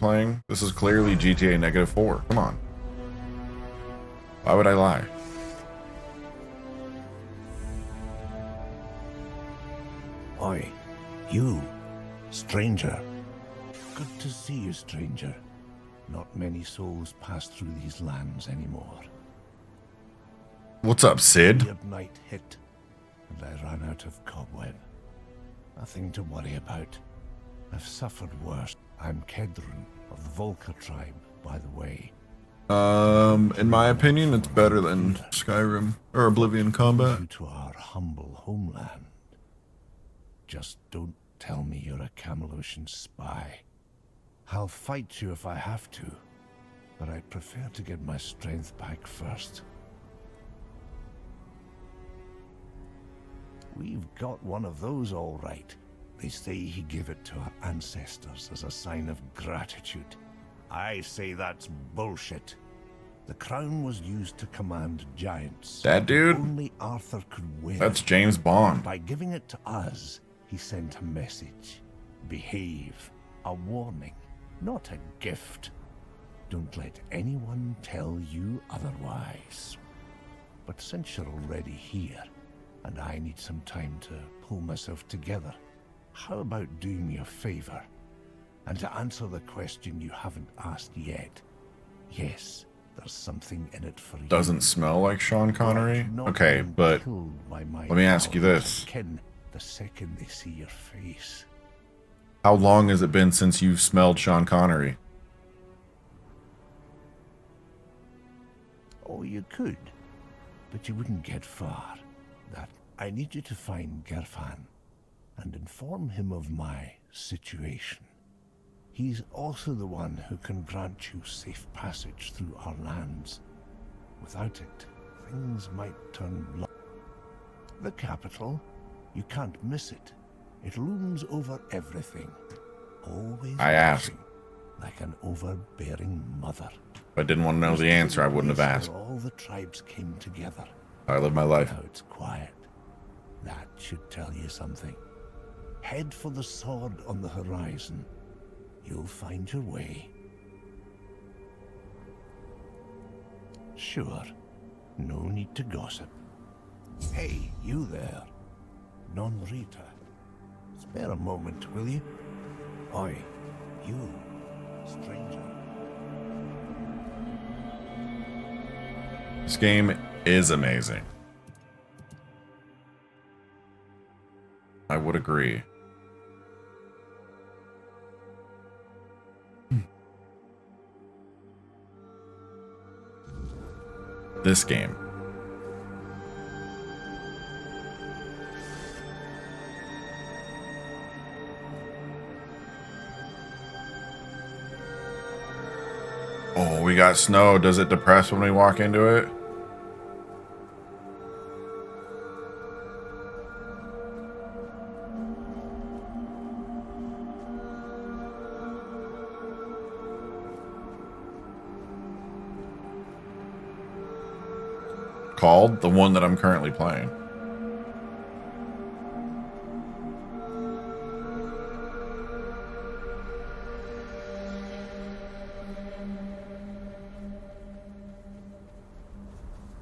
playing? This is clearly GTA -4. Come on. Why would I lie? Oi, you, stranger. Good to see you, stranger. Not many souls pass through these lands anymore. What's up, Sid? Weird night hit, and I ran out of cobweb. Nothing to worry about. I've suffered worse. I'm Kedrun of the Volca tribe, by the way. In my opinion, it's better than Skyrim or Oblivion Combat. You to our humble homeland. Just don't tell me you're a Camelosian spy. I'll fight you if I have to, but I'd prefer to get my strength back first. We've got one of those all right. They say he gave it to our ancestors as a sign of gratitude. I say that's bullshit. The crown was used to command giants. That dude? Only Arthur could wear That's it. James Bond. By giving it to us, he sent a message. Behave. A warning, not a gift. Don't let anyone tell you otherwise. But since you're already here, and I need some time to pull myself together, how about doing me a favor? And to answer the question you haven't asked yet, yes, there's something in it for you. Doesn't smell like Sean Connery? Okay, but let me ask you this. The second they see your face. How long has it been since you've smelled Sean Connery? Oh, you could, but you wouldn't get far. That I need you to find Gerfan and inform him of my situation. He's also the one who can grant you safe passage through our lands. Without it, things might turn blood. The capital, you can't miss it. It looms over everything. Always I asked. like an overbearing mother. If I didn't want to know the answer, I wouldn't have asked. All the tribes came together. I live my life. Now it's quiet. That should tell you something. Head for the sword on the horizon. You'll find your way. Sure. No need to gossip. Hey, you there. Non Rita. Spare a moment, will you? Oi, you, stranger. This game is amazing. I would agree. This game. Oh, we got snow. Does it depress when we walk into it? Called? The one that I'm currently playing.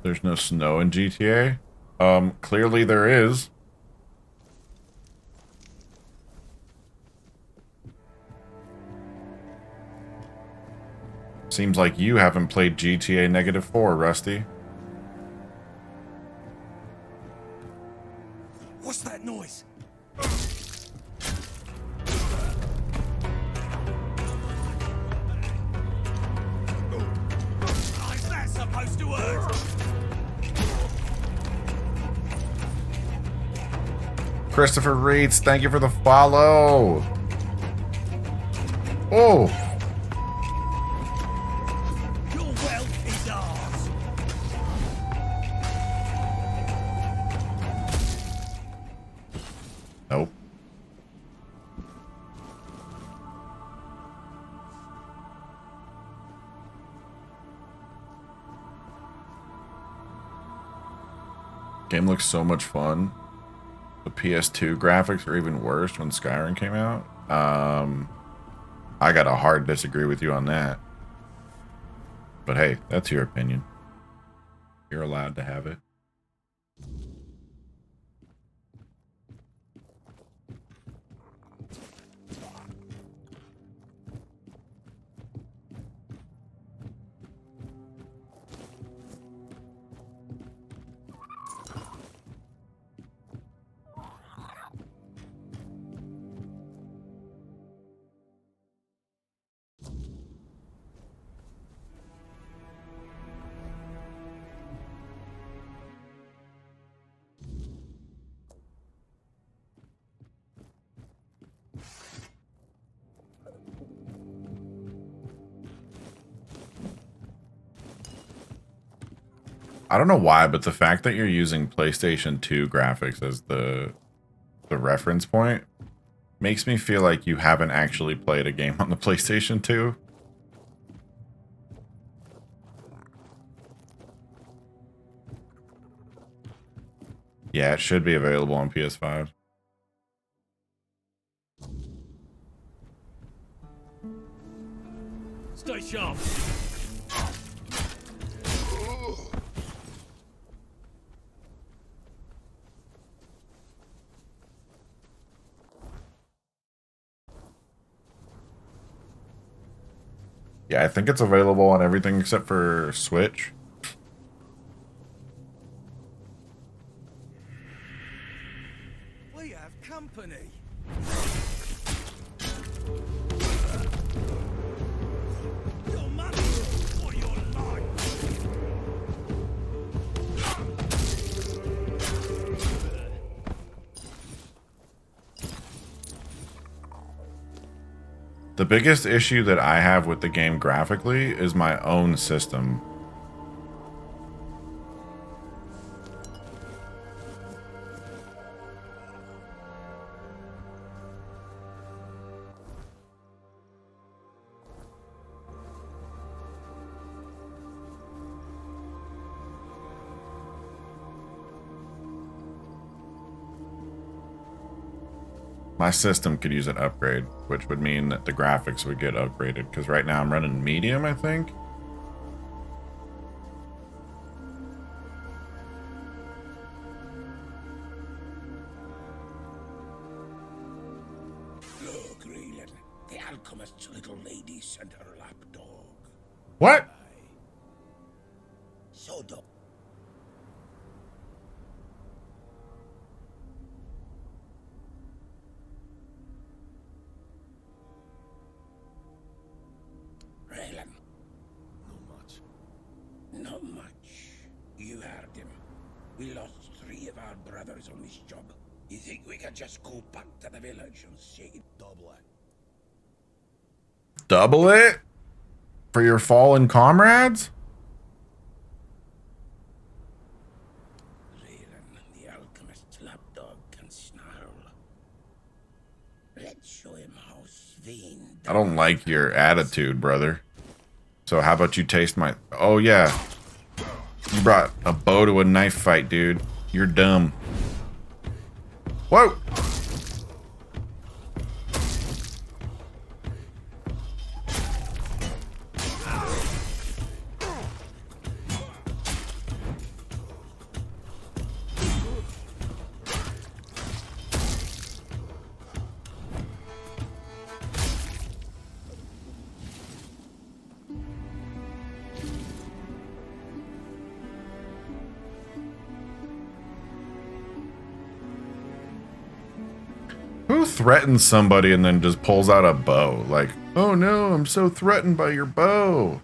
There's no snow in GTA? Clearly there is. Seems like you haven't played GTA -4, Rusty. What's that noise? How's that supposed to work? Christopher Reeds, thank you for the follow. Oh. Your wealth is ours. Nope. Game looks so much fun. The PS2 graphics are even worse when Skyrim came out. I got a hard disagree with you on that. But hey, that's your opinion. You're allowed to have it. I don't know why, but the fact that you're using PlayStation 2 graphics as the reference point makes me feel like you haven't actually played a game on the PlayStation 2. Yeah, it should be available on PS5. Stay sharp. Yeah, I think it's available on everything except for Switch. We have company. Your money or your life. The biggest issue that I have with the game graphically is my own system. My system could use an upgrade, which would mean that the graphics would get upgraded, because right now I'm running medium, I think. Look, Raylan, the alchemist's little lady sent her lapdog. What? So dope. Raylan. Not much. You heard him. We lost 3 of our brothers on this job. You think we could just go back to the village and say double it? Double it? For your fallen comrades? Raylan, the alchemist's lapdog can snarl. Let's show him how Svein. I don't like your attitude, brother. So how about you taste my... Oh, yeah. You brought a bow to a knife fight, dude. You're dumb. Whoa! Who threatens somebody and then just pulls out a bow? Like, oh no, I'm so threatened by your bow.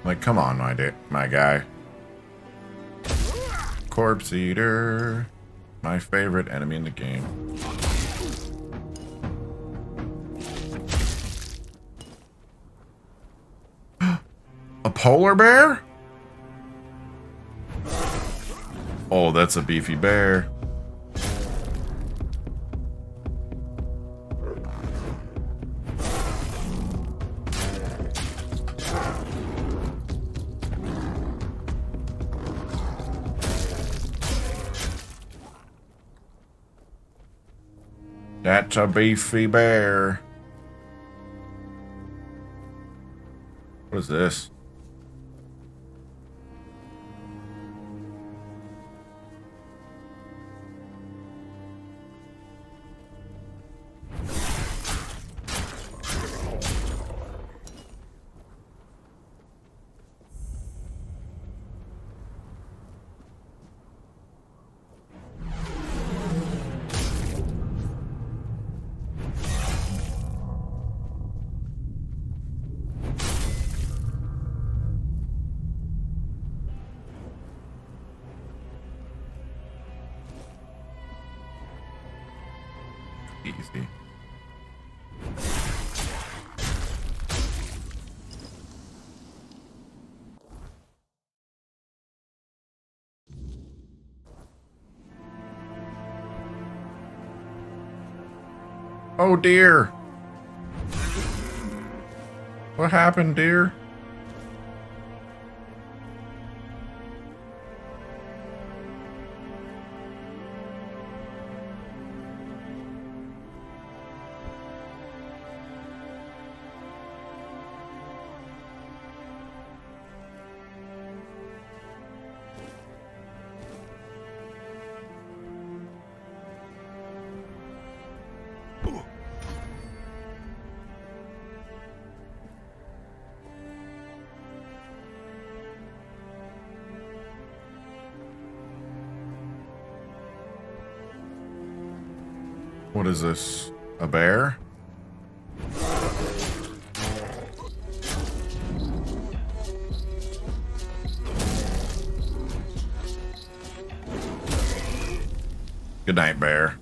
Like, come on, my guy. Corpse Eater. My favorite enemy in the game. A polar bear? Oh, that's a beefy bear. That's a beefy bear. What is this? Easy. Oh dear. What happened, dear? What is this? A bear? Good night, bear.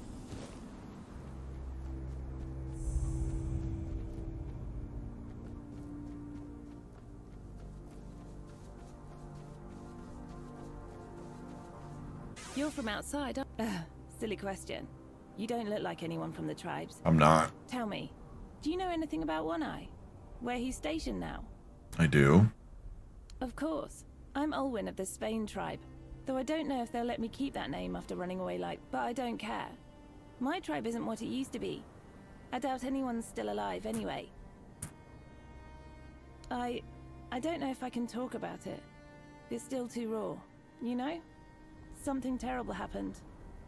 You're from outside. Silly question. You don't look like anyone from the tribes. I'm not. Tell me, do you know anything about One Eye? Where he's stationed now? I do. Of course. I'm Olwyn of the Spain tribe. Though I don't know if they'll let me keep that name after running away but I don't care. My tribe isn't what it used to be. I doubt anyone's still alive anyway. I don't know if I can talk about it. It's still too raw, you know? Something terrible happened.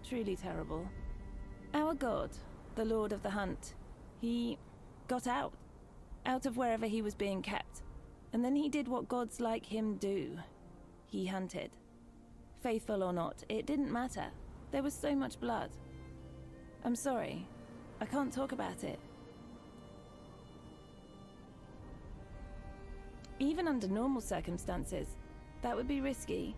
Truly terrible. Our god, the Lord of the Hunt, he got out of wherever he was being kept. And then he did what gods like him do. He hunted. Faithful or not, it didn't matter. There was so much blood. I'm sorry. I can't talk about it. Even under normal circumstances, that would be risky.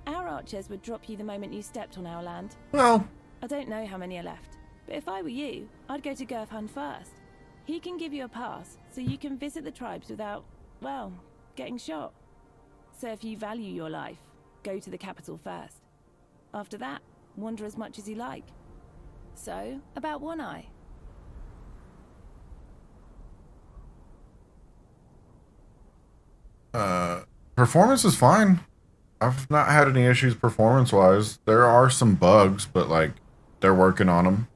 Our archers would drop you the moment you stepped on our land. Well, I don't know how many are left, but if I were you, I'd go to Gurfhan first. He can give you a pass, so you can visit the tribes without, well, getting shot. So if you value your life, go to the capital first. After that, wander as much as you like. So, about One Eye. performance is fine. I've not had any issues performance-wise. There are some bugs, but, like, they're working on them.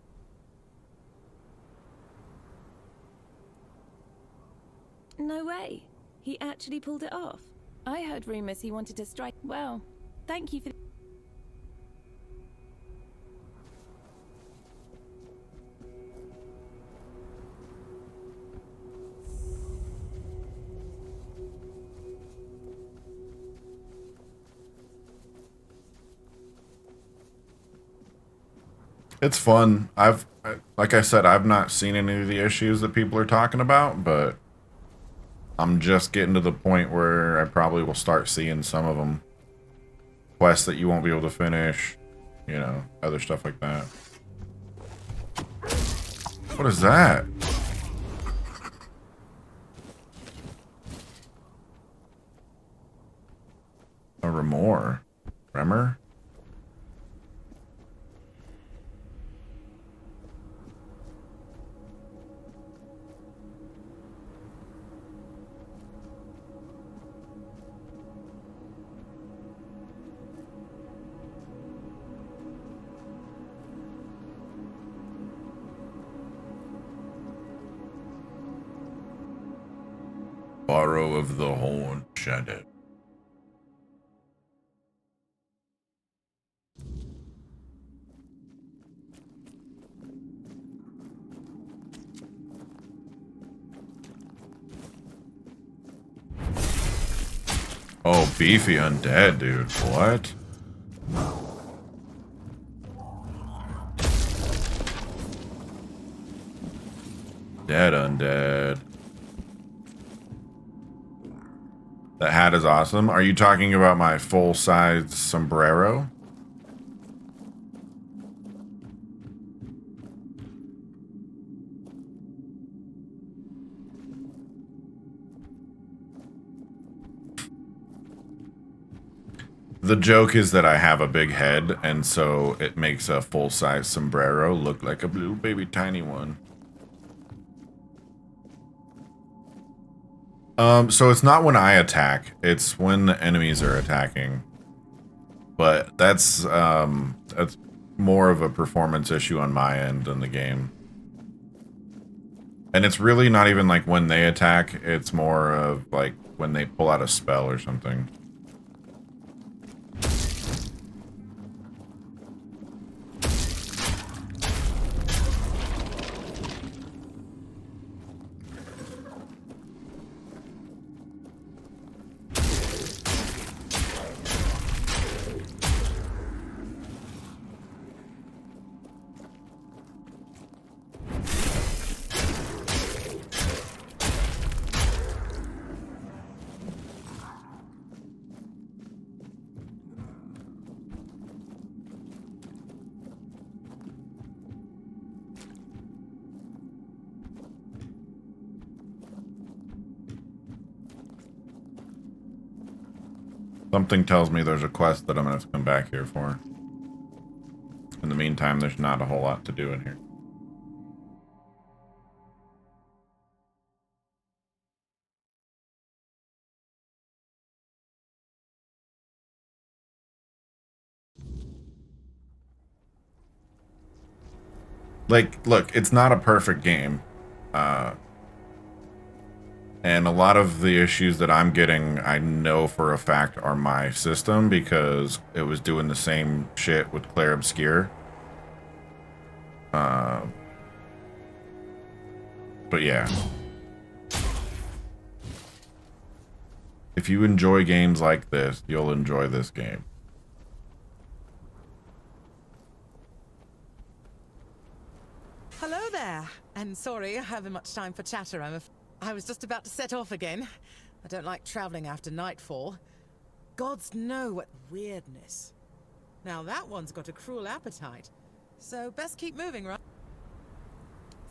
No way. He actually pulled it off. I heard rumors he wanted to strike. Well, thank you for... It's fun. Like I said, I've not seen any of the issues that people are talking about, but I'm just getting to the point where I probably will start seeing some of them. Quests that you won't be able to finish, you know, other stuff like that. What is that? A Remor? Borrow of the Horn Shadow. Oh, beefy undead, dude. What? Dead undead. That hat is awesome. Are you talking about my full-size sombrero? The joke is that I have a big head, and so it makes a full-size sombrero look like a little baby tiny one. So it's not when I attack, it's when the enemies are attacking. But that's more of a performance issue on my end than the game. And it's really not even like when they attack, it's more of like when they pull out a spell or something. Something tells me there's a quest that I'm going to have to come back here for. In the meantime, there's not a whole lot to do in here. Like, look, it's not a perfect game. And a lot of the issues that I'm getting, I know for a fact are my system because it was doing the same shit with Claire Obscure. But yeah. If you enjoy games like this, you'll enjoy this game. Hello there, and sorry I haven't much time for chatter. I was just about to set off again. I don't like traveling after nightfall. Gods know what weirdness. Now that one's got a cruel appetite, so best keep moving, right?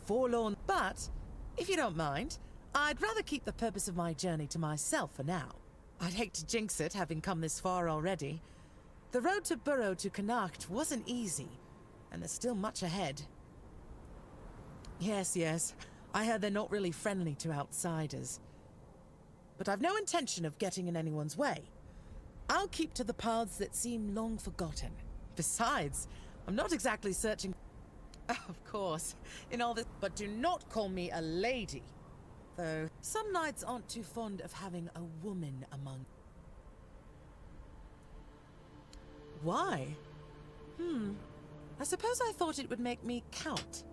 Forlorn, but if you don't mind, I'd rather keep the purpose of my journey to myself for now. I'd hate to jinx it, having come this far already. The road to Burrow to Connacht wasn't easy, and there's still much ahead. Yes. I heard they're not really friendly to outsiders. But I've no intention of getting in anyone's way. I'll keep to the paths that seem long forgotten. Besides, I'm not exactly searching... Of course, in all this... But do not call me a lady. Though, some knights aren't too fond of having a woman among... Why? I suppose I thought it would make me count.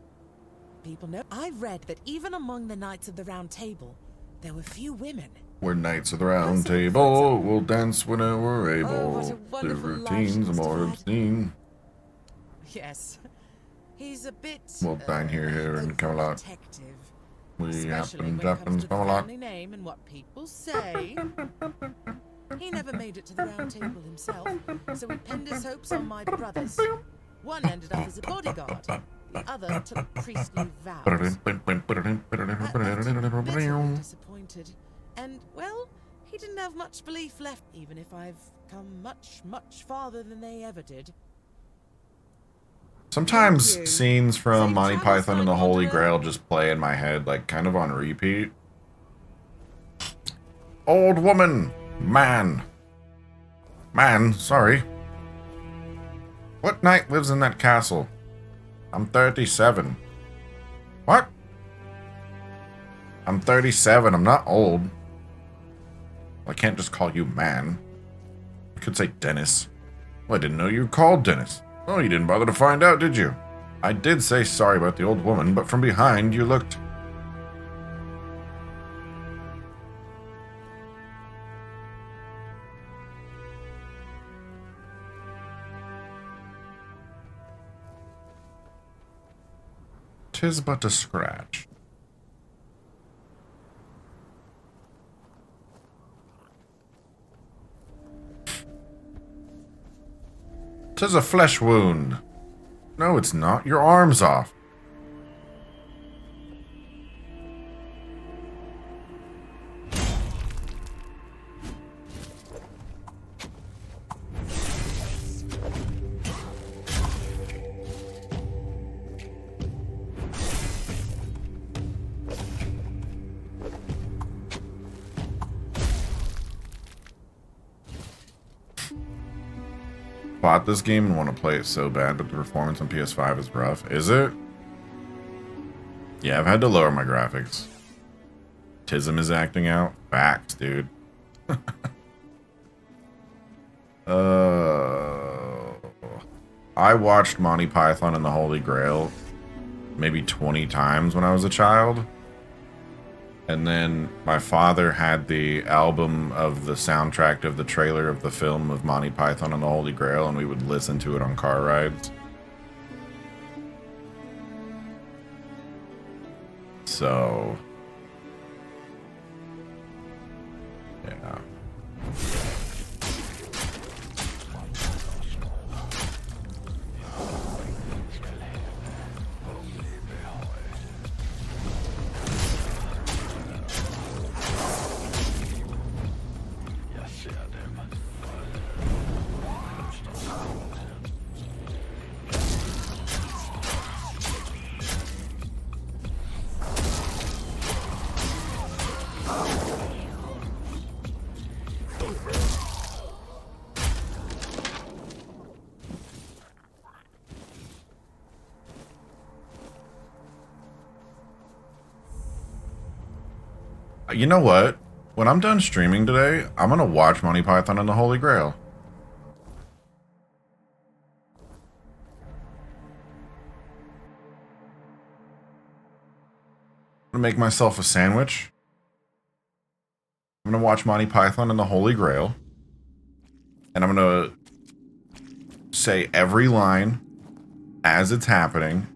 People know. I've read that even among the Knights of the Round Table, there were few women. We're Knights of the Round Table. We'll dance whenever we're able. Oh, what a The wonderful routines life are more she must have obscene. Yes. He's a bit... We'll dine here in Camelot. Protective. We Especially happen when it to comes to the Camelot. family name and what people say. He never made it to the Round Table himself, so he pinned his hopes on my brothers. One ended up as a bodyguard. The other took priestly vows. I left him bitterly disappointed. And, well, he didn't have much belief left, even if I've come much, much farther than they ever did. Sometimes scenes from Safe Monty travels, Python and the fine Holy wanderer. Grail just play in my head, like, kind of on repeat. Old woman. Man. Sorry. What knight lives in that castle? I'm 37. What? I'm 37. I'm not old. I can't just call you man. I could say Dennis. Well, I didn't know you were called Dennis. Oh, you didn't bother to find out, did you? I did say sorry about the old woman, but from behind you looked... "'Tis but a scratch." "'Tis a flesh wound." "No, it's not. Your arm's off." Bought this game and want to play it so bad, but the performance on PS5 is rough. Is it? Yeah, I've had to lower my graphics. Tism is acting out. Facts, dude. I watched Monty Python and the Holy Grail maybe 20 times when I was a child. And then my father had the album of the soundtrack of the trailer of the film of Monty Python and the Holy Grail, and we would listen to it on car rides. So, yeah. You know what? When I'm done streaming today, I'm gonna watch Monty Python and the Holy Grail. I'm gonna make myself a sandwich. I'm gonna watch Monty Python and the Holy Grail. And I'm gonna say every line as it's happening.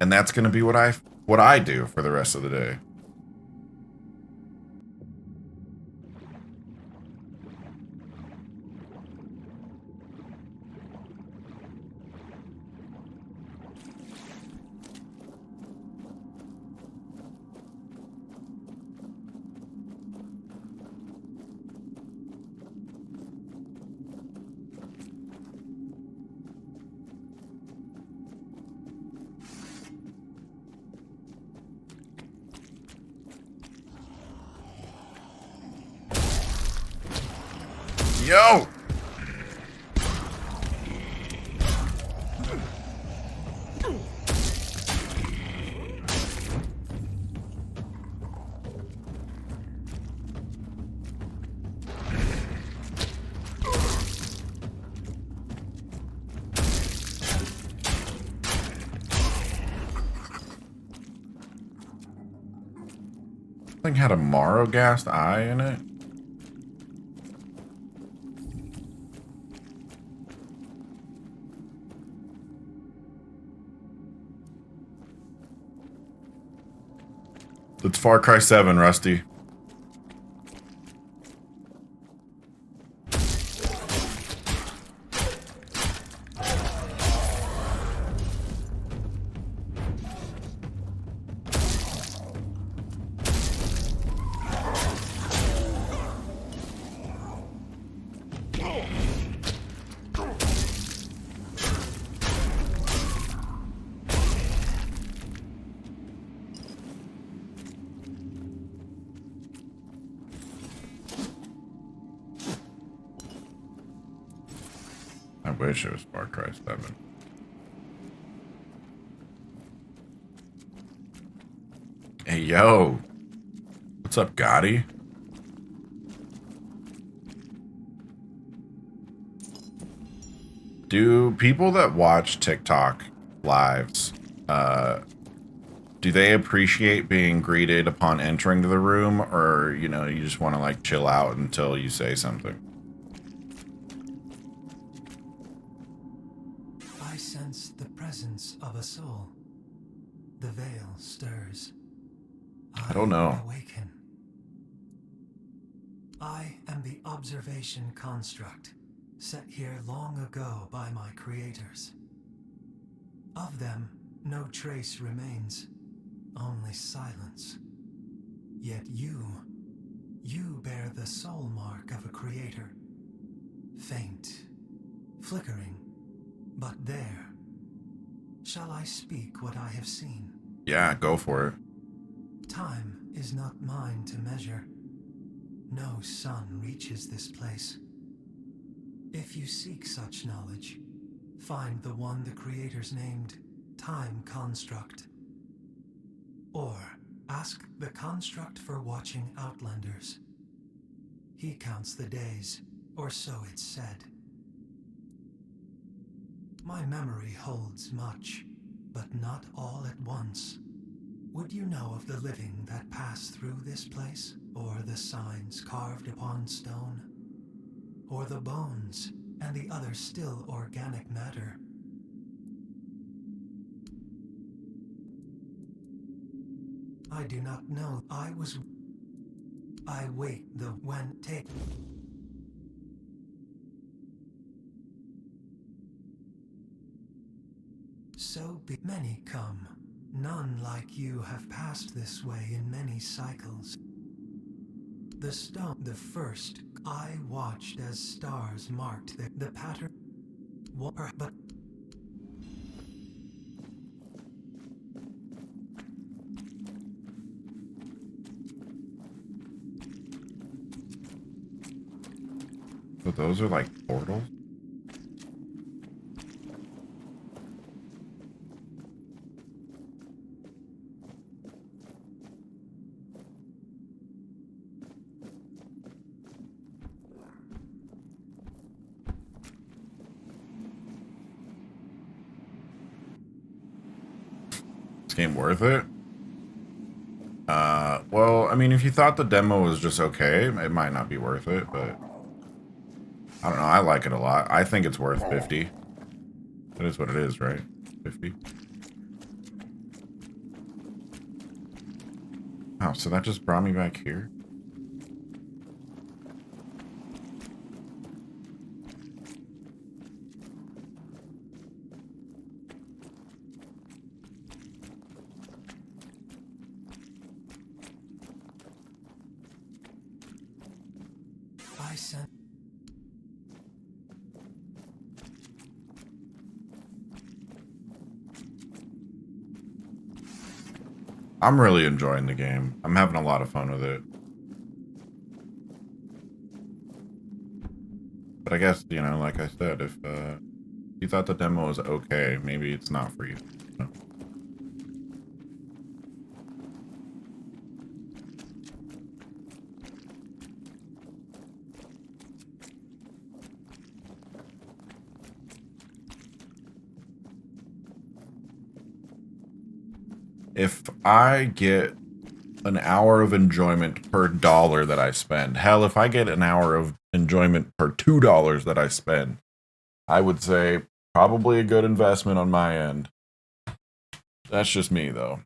And that's going to be what I do for the rest of the day. Yo! Thing had a Morrowghast eye in it. It's Far Cry 7, Rusty. I wish it was Far Cry 7. Hey, yo. What's up, Gotti? Do people that watch TikTok lives, do they appreciate being greeted upon entering to the room, or, you know, you just want to, like, chill out until you say something? I sense the presence of a soul. The veil stirs. I don't know. Awaken. I am the observation construct, set here long ago by my creators. Of them, no trace remains, only silence. Yet you bear the soul mark of a creator. Faint, flickering, but there. Shall I speak what I have seen? Yeah, go for it. Time is not mine to measure. No sun reaches this place. If you seek such knowledge, find the one the creators named Time Construct. Or ask the construct for watching Outlanders. He counts the days, or so it's said. My memory holds much, but not all at once. Would you know of the living that pass through this place, or the signs carved upon stone, or the bones and the other still organic matter? I do not know. I wait the when take. So be many come. None like you have passed this way in many cycles. The stone, the first, I watched as stars marked the pattern. But So those are like portals? Game worth it? Well, I mean, if you thought the demo was just okay, it might not be worth it, but I don't know, I like it a lot. I think it's worth 50. That is what it is, right? 50. Oh, so that just brought me back here? I sent. I'm really enjoying the game. I'm having a lot of fun with it. But I guess, you know, like I said, if you thought the demo was okay, maybe it's not for you. You know? If I get an hour of enjoyment per dollar that I spend, hell, if I get an hour of enjoyment per $2 that I spend, I would say probably a good investment on my end. That's just me, though.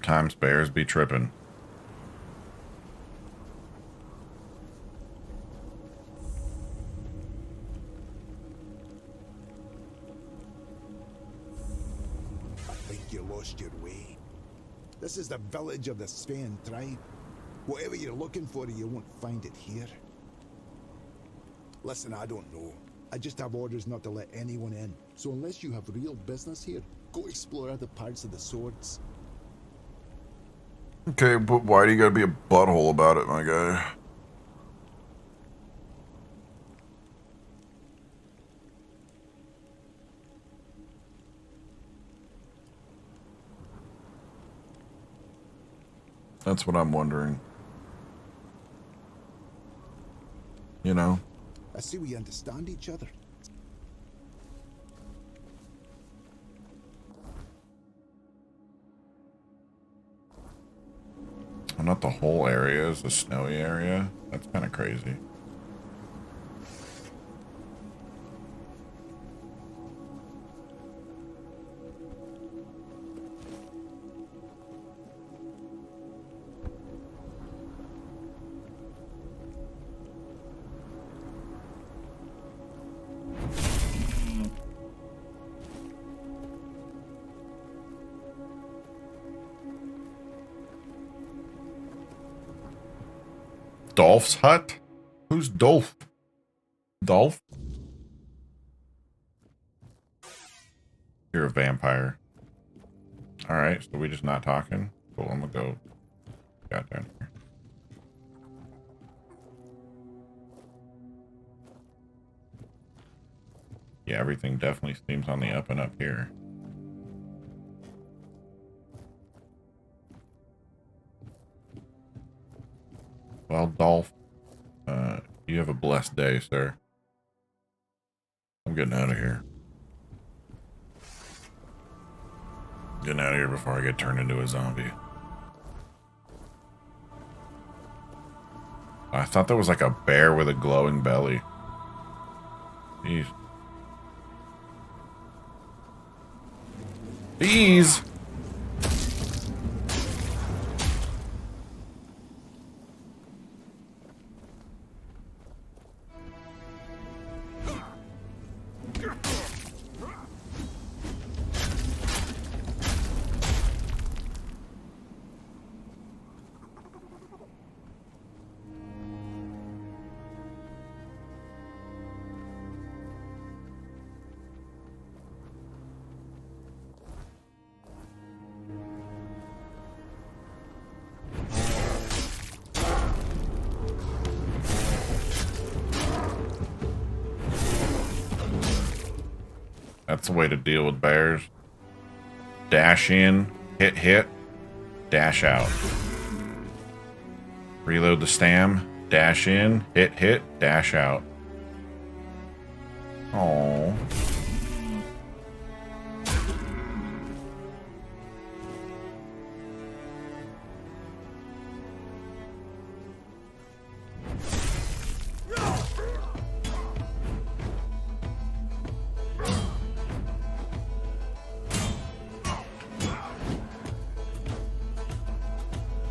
Sometimes bears be tripping. I think you lost your way. This is the village of the Sven tribe. Whatever you're looking for, you won't find it here. Listen, I don't know. I just have orders not to let anyone in. So unless you have real business here, go explore other parts of the swords. Okay, but why do you gotta be a butthole about it, my guy? That's what I'm wondering. You know? I see we understand each other. Well, not the whole area is a snowy area. That's kind of crazy. Dolph's hut? Who's Dolph? Dolph? You're a vampire. Alright, so we just not talking? Cool, I'm gonna go. Got down here. Yeah, everything definitely seems on the up and up here. Well, Dolph, you have a blessed day, sir. I'm getting out of here. Getting out of here before I get turned into a zombie. I thought that was like a bear with a glowing belly. Jeez. Bees! That's the way to deal with bears. Dash in, hit, dash out. Reload the stam, dash in, hit, dash out. Oh.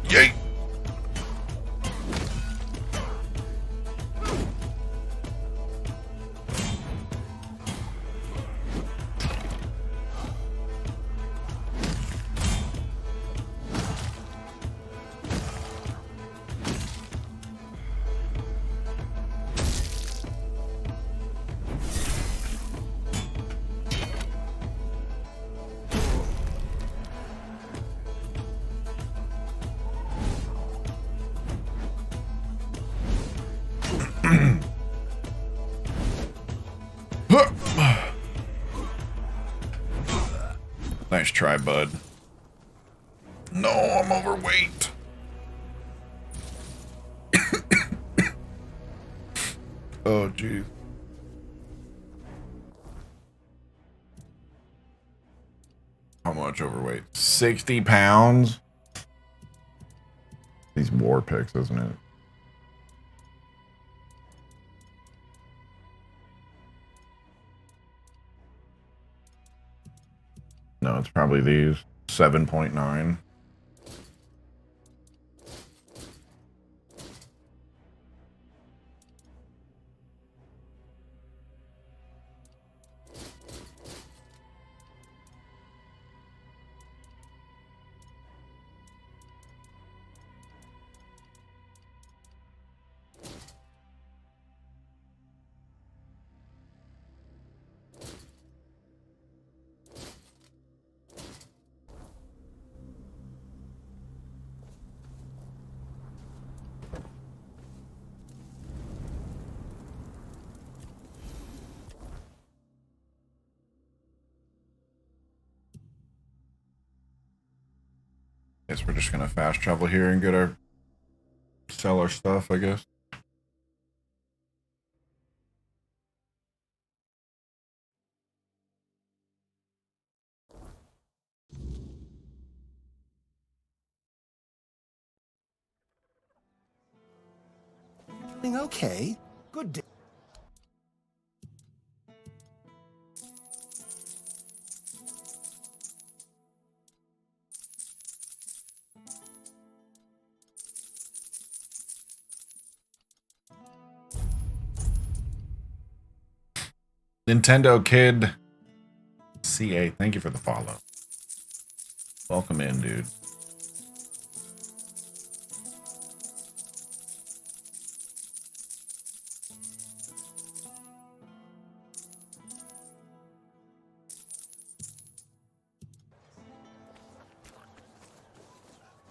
Yay! Nice try, bud. No, I'm overweight. Oh, geez. How much overweight? 60 pounds? These war picks, isn't it? No, it's probably these. 7.9. Guess we're just gonna fast travel here and get our sell our stuff, I guess. Okay. Good day. Nintendo Kid CA, thank you for the follow. Welcome in, dude.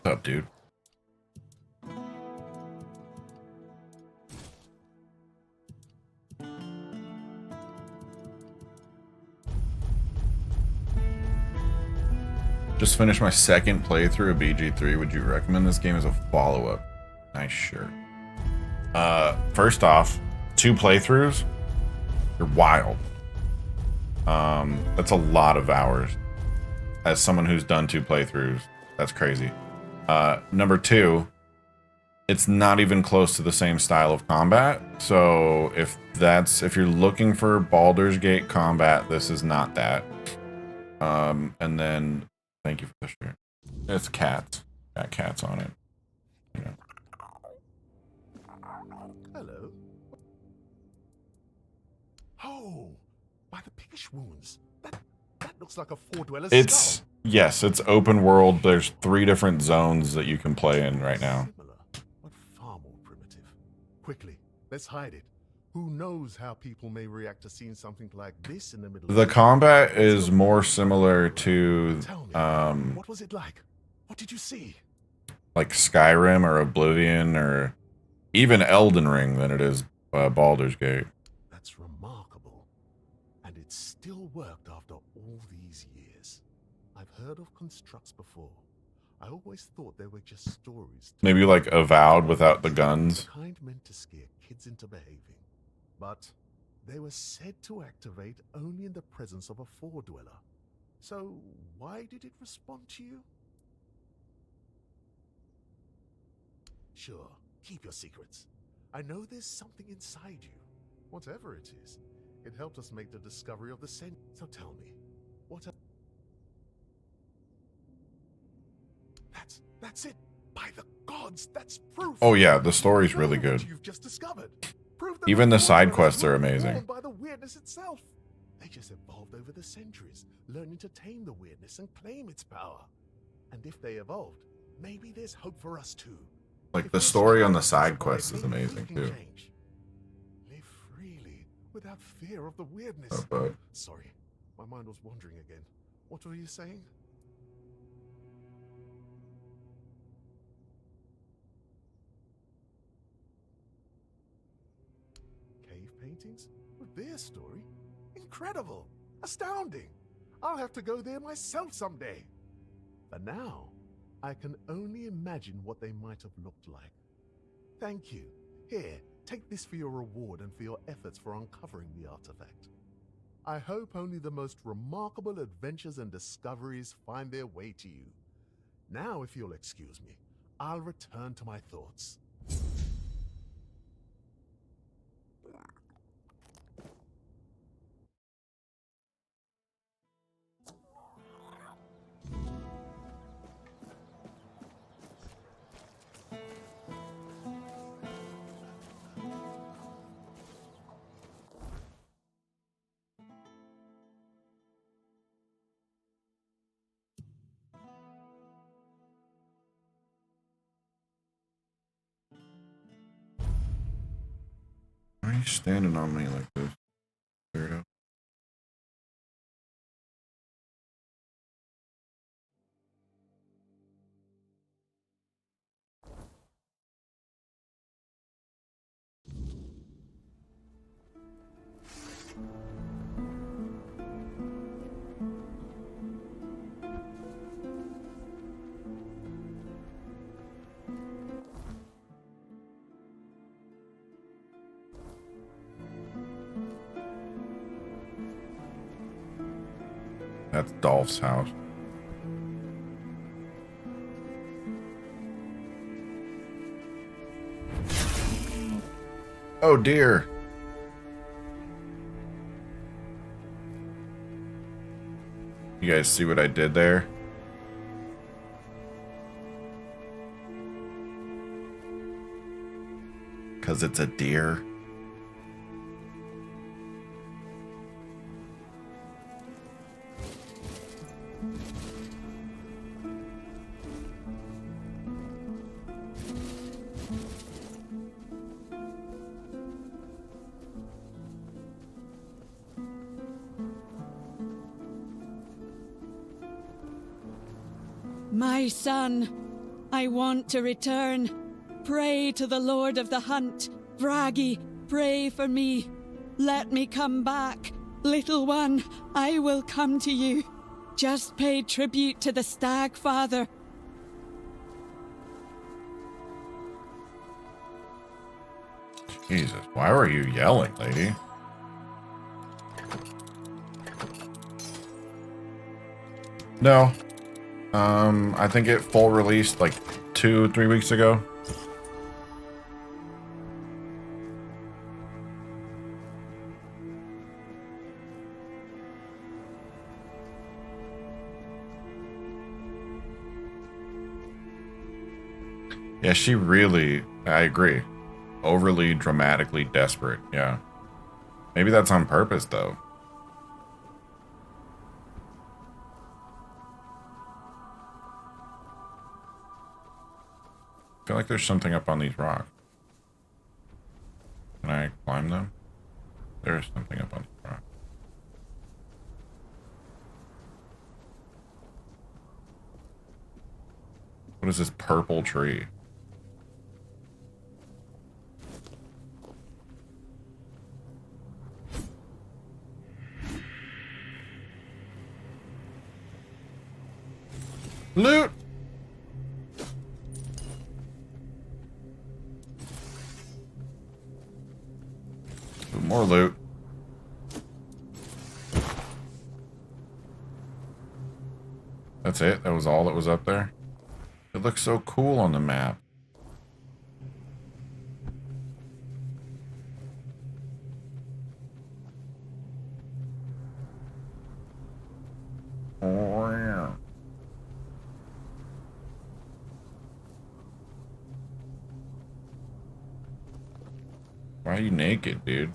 What's up, dude? Just finished my second playthrough of BG3. Would you recommend this game as a follow-up? Nice shirt. First off, 2 playthroughs. You're wild. That's a lot of hours. As someone who's done 2 playthroughs, that's crazy. Number 2, it's not even close to the same style of combat. So if you're looking for Baldur's Gate combat, this is not that. And then thank you for the shirt. It's cats. Got cats on it. You know. Hello. Oh, by the piggish wounds. That looks like a 4-dweller's skull. Yes, it's open world. There's 3 different zones that you can play in right now. Similar, but far more primitive. Quickly, let's hide it. Who knows how people may react to seeing something like this in the middle The of combat is more similar to Tell me, what was it like? What did you see? like Skyrim or Oblivion or even Elden Ring than it is Baldur's Gate. That's remarkable. And it still worked after all these years. I've heard of constructs before. I always thought they were just stories. Maybe like Avowed without the guns. The kind meant to scare kids into behaving. But they were said to activate only in the presence of a 4-dweller. So why did it respond to you? Sure, keep your secrets. I know there's something inside you. Whatever it is, it helped us make the discovery of the scent. So tell me, what are... That's it! By the gods, that's proof! Oh yeah, the story's really good. You've just discovered. Proof that Even the side 4-dwellers quests are were amazing. born by the weirdness itself. They just evolved over the centuries, learning to tame the weirdness and claim its power. And if they evolved, maybe there's hope for us too. Like If the we're story on the strong side enough to quests survive, is maybe we amazing can too. change. Live freely, without fear of the weirdness. Oh, but Sorry, my mind was wandering again. What were you saying? Cave paintings? With their story? Incredible! Astounding! I'll have to go there myself someday. But now, I can only imagine what they might have looked like. Thank you. Here, take this for your reward and for your efforts for uncovering the artifact. I hope only the most remarkable adventures and discoveries find their way to you. Now, if you'll excuse me, I'll return to my thoughts. why are you standing on me like this? Weirdo. That's Dolph's house. Oh dear. You guys see what I did there? Because it's a deer. My son, I want to return. Pray to the Lord of the Hunt. Bragi, pray for me. Let me come back. Little one, I will come to you. Just pay tribute to the Stag Father. Jesus, why were you yelling, lady? No. I think it full released like 2-3 weeks ago. Yeah, she really, I agree. Overly dramatically desperate, yeah. Maybe that's on purpose, though. I feel like there's something up on these rocks. Can I climb them? There's something up on these rocks. What is this purple tree? Loot! Ooh, more loot. That's it? That was all that was up there? It looks so cool on the map. Oh, yeah. Why are you naked, dude?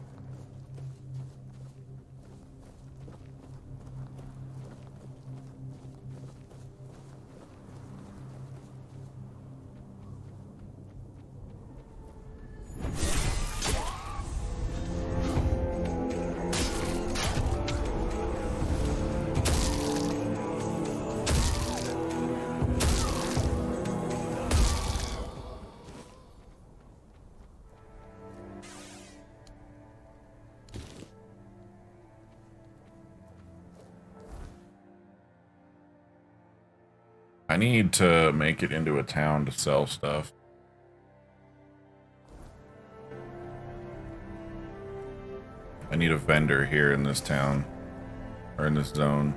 I need to make it into a town to sell stuff. I need a vendor here in this town, or in this zone.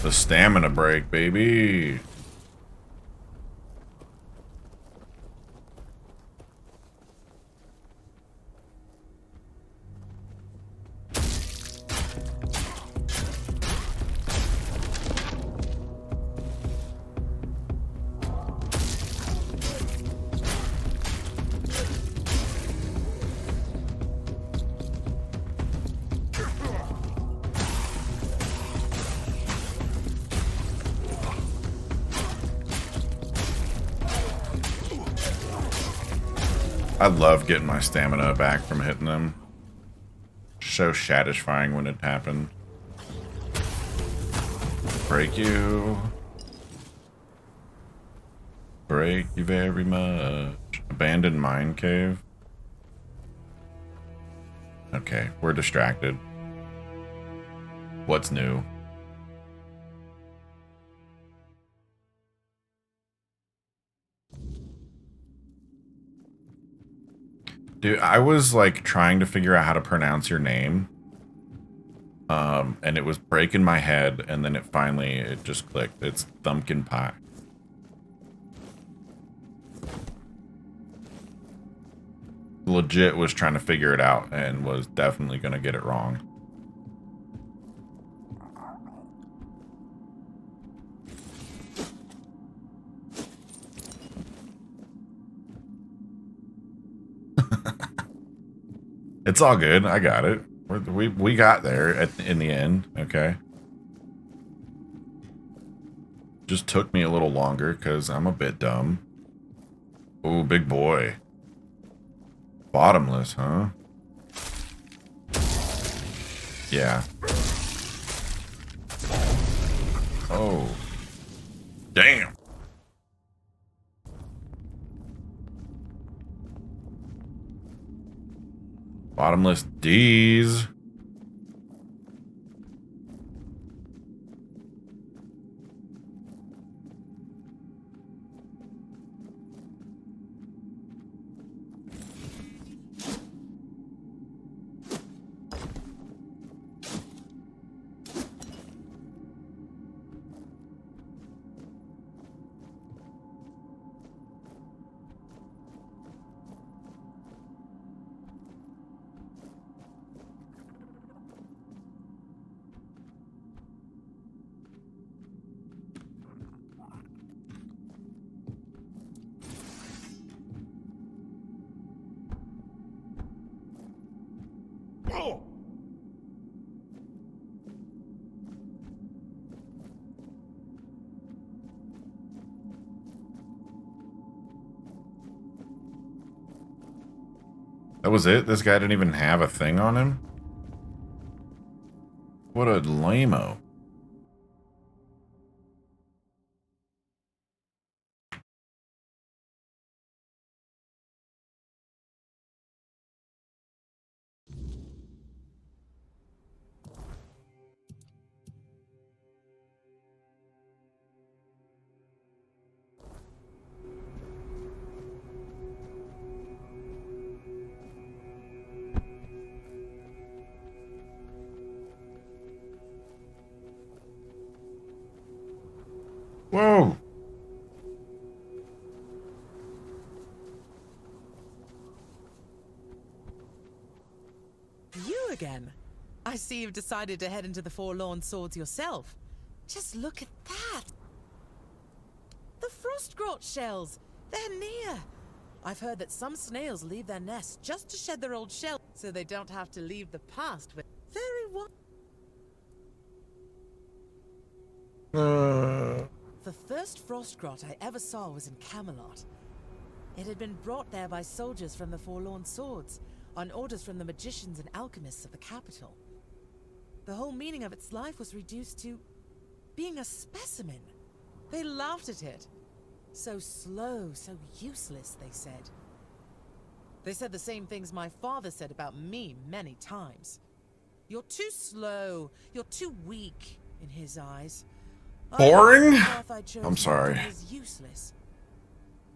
The stamina break, baby. I love getting my stamina back from hitting them. So satisfying when it happened. Break you. Break you very much. Abandoned mine cave. Okay, we're distracted. What's new? Dude, I was like trying to figure out how to pronounce your name. And it was breaking my head, and then it just clicked. It's Thumpkin Pie. Legit was trying to figure it out and was definitely gonna get it wrong. It's all good. I got it. We got there in the end. Okay. Just took me a little longer because I'm a bit dumb. Ooh, big boy. Bottomless, huh? Yeah. Oh. Damn. Bottomless D's. That was it? This guy didn't even have a thing on him? What a lame-o. Whoa! You again? I see you've decided to head into the Forlorn Swords yourself. Just look at that! The Frostgrot shells! They're near! I've heard that some snails leave their nests just to shed their old shell, so they don't have to leave the past with very one. The first Frostgrot I ever saw was in Camelot. It had been brought there by soldiers from the Forlorn Swords, on orders from the magicians and alchemists of the capital. The whole meaning of its life was reduced to being a specimen. They laughed at it. So slow, so useless, they said. They said the same things my father said about me many times. You're too slow, you're too weak, in his eyes. Boring? I'm sorry. Was useless.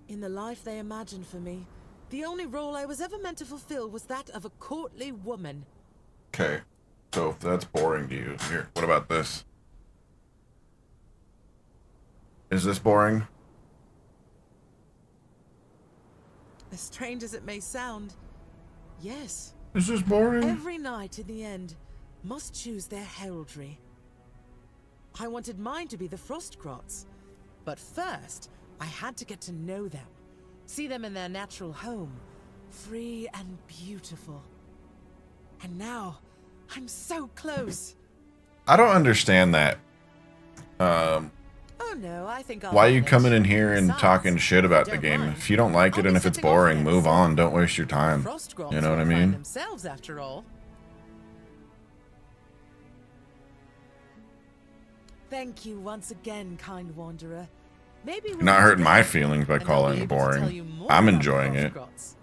In the life they imagined for me, the only role I was ever meant to fulfill was that of a courtly woman. Okay, so if that's boring to you, here, what about this? Is this boring? As strange as it may sound, yes. Is this boring? Every knight in the end must choose their heraldry. I wanted mine to be the Frostgrots, but first I had to get to know them, see them in their natural home, free and beautiful. And now, I'm so close. I don't understand that. Oh no, I think I'll Why are you manage. coming in here and Besides, talking shit about the don't game? mind. If you don't like it I'll and be if it's sitting off boring, here move soon. on. Don't waste your time. Frostgrots You know what I won't find mean? themselves after all. Thank you once again, kind wanderer. Maybe we'll You're not meet hurting my again, feelings by and I'll calling be it able to tell you boring. more I'm about enjoying it. Frostgrots.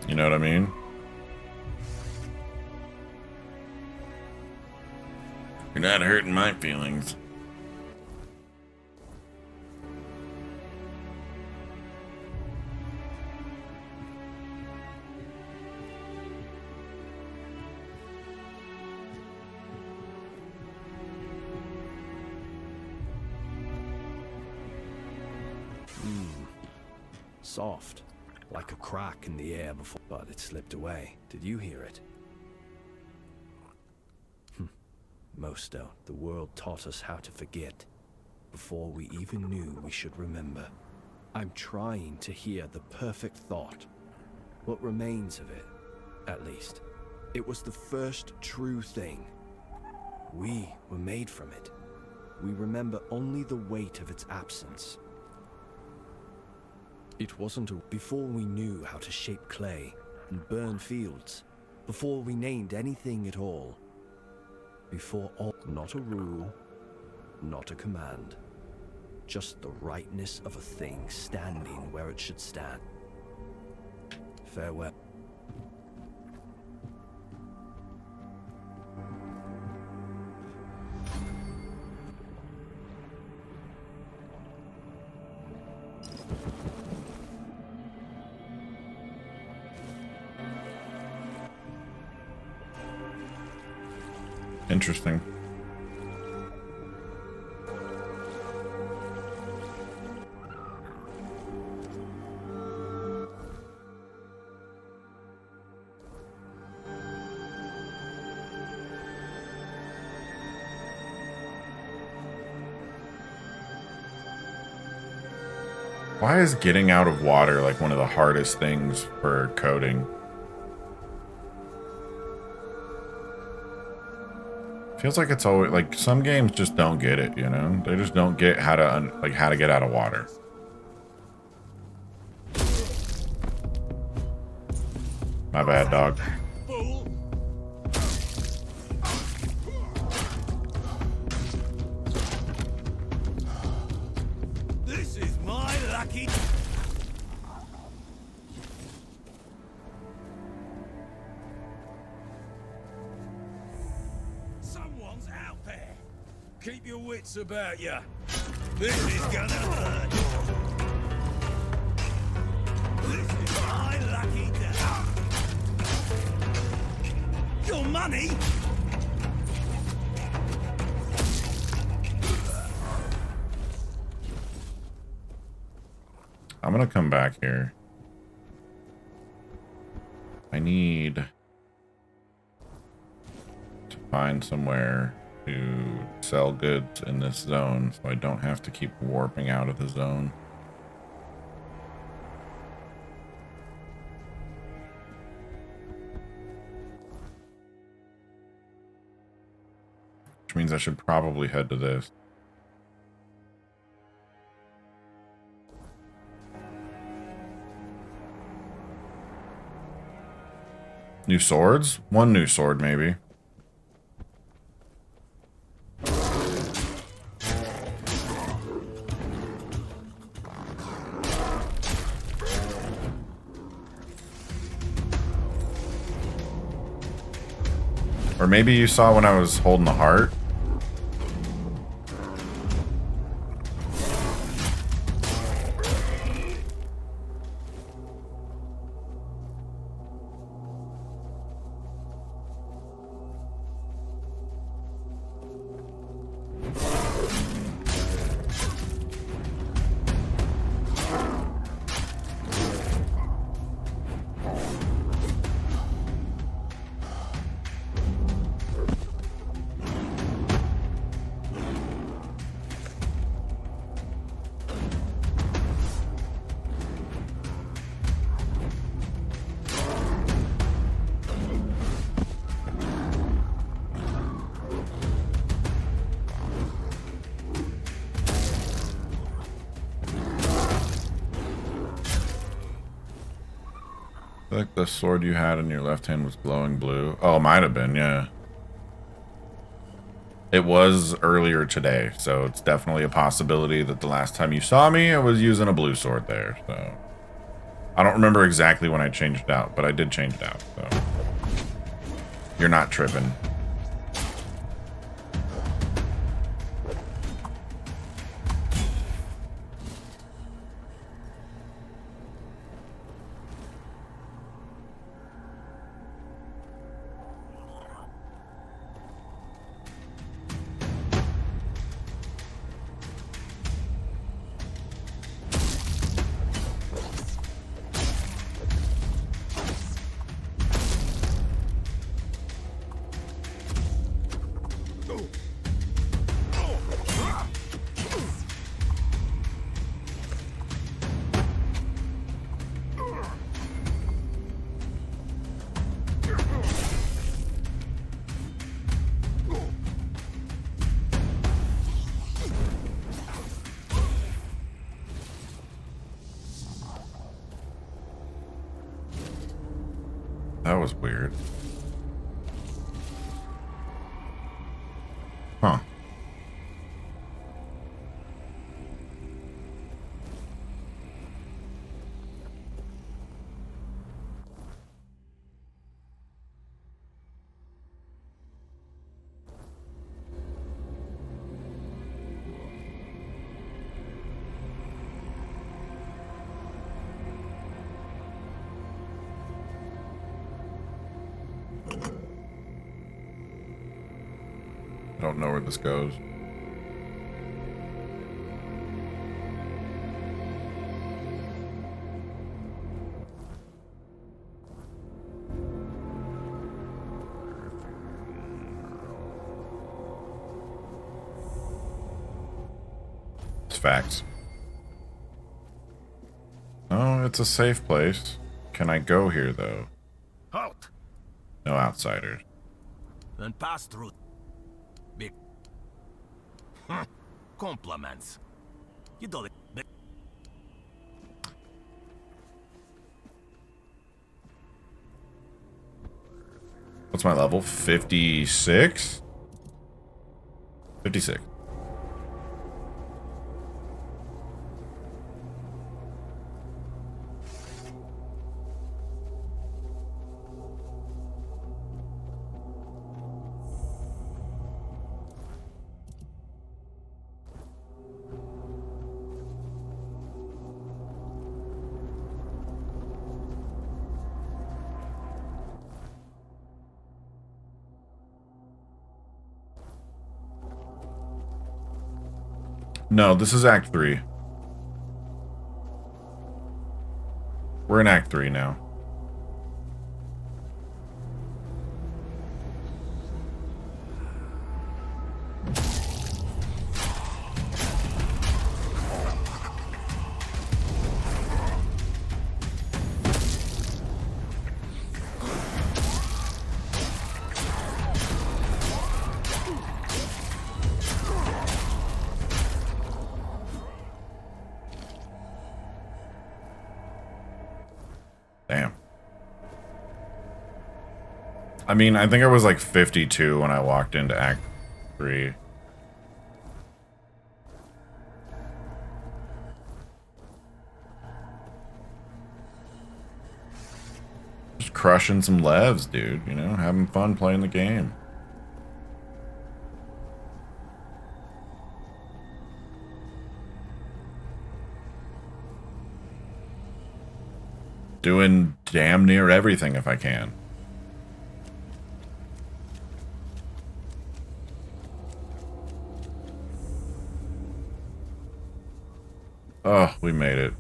You know what I mean? You're not hurting my feelings. Soft, like a crack in the air before, but it slipped away. Did you hear it? Most don't. The world taught us how to forget before we even knew we should remember. I'm trying to hear the perfect thought. What remains of it, at least. It was the first true thing. We were made from it. We remember only the weight of its absence. It wasn't before we knew how to shape clay and burn fields, before we named anything at all. Before all, not a rule, not a command, just the rightness of a thing standing where it should stand. Farewell. Interesting. Why is getting out of water like one of the hardest things for coding? Feels like it's always like some games just don't get it, you know? They just don't get how to get out of water. My bad, dog. Fool. This is my lucky. Someone's out there. Keep your wits about you. This is gonna hurt. This is my lucky day. Your money? I'm gonna come back here. I need to find somewhere to sell goods in this zone so I don't have to keep warping out of the zone. Which means I should probably head to this. New swords? One new sword, maybe. Or maybe you saw when I was holding the heart. feel like the sword you had in your left hand was glowing blue. Oh, it might have been, yeah. It was earlier today, so it's definitely a possibility that the last time you saw me, I was using a blue sword there, so. I don't remember exactly when I changed it out, but I did change it out, so. You're not tripping. That was weird. Huh. I don't know where this goes. It's facts. Oh, it's a safe place. Can I go here, though? Halt! No outsiders. And pass through. Big. Compliments. You do it. What's my level? 56? 56. No, this is Act 3. We're in Act 3 now. Damn. I mean, I think I was like 52 when I walked into Act 3. Just crushing some levs, dude. You know, having fun playing the game. Doing damn near everything if I can. Oh, we made it.